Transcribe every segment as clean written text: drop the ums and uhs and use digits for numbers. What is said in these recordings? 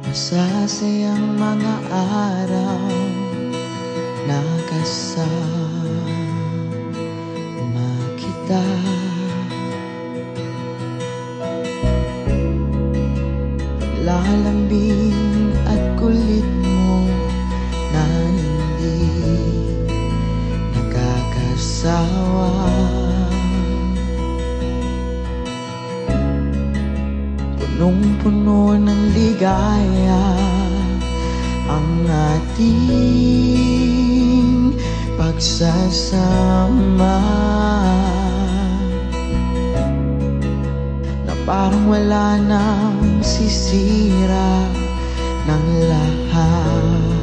Masasayang mga araw na kasama kita. Lalambing at kulit mo na hindi nakakasawa. Punong-puno ng ligaya ang ating pagsasama, na parang wala nang sisira ng lahat.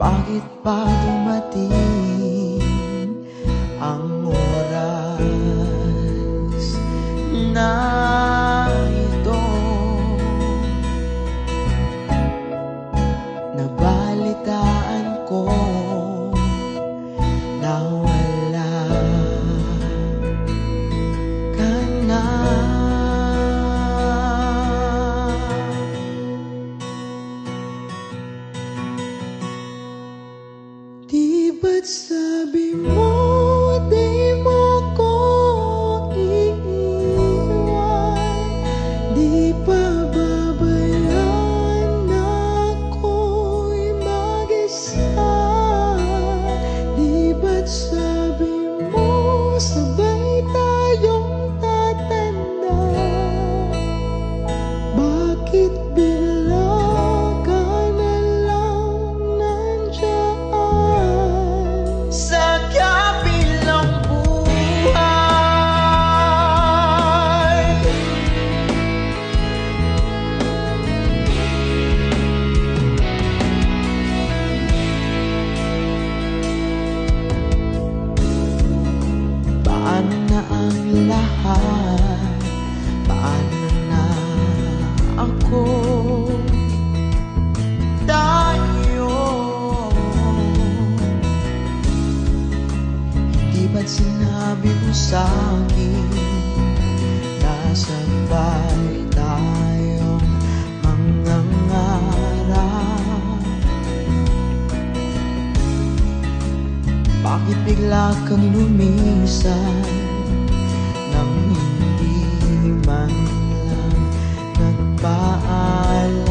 Bakit pa dumating ang oras na ito? Nabalitaan ko na wala ka na. Di ba't sabi mo di mo ko iiwan? Di pa babayaan ako'y mag-isa? Di ba't sabi mo sabay tayong tatanda? Bakit bigla ka na lang nandiyan sa kabilang buhay? Paano na ang lahat? Paano na ako? Di ba't sinabi mo sa'kin na sabay tayong mangangarap? Bakit bigla kang lumisan nang hindi man lang nagpaalam?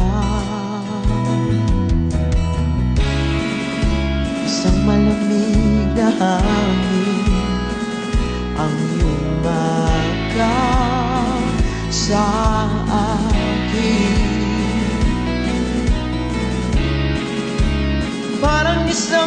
Isang malamig na hangin ang yumakap sa akin, parang isang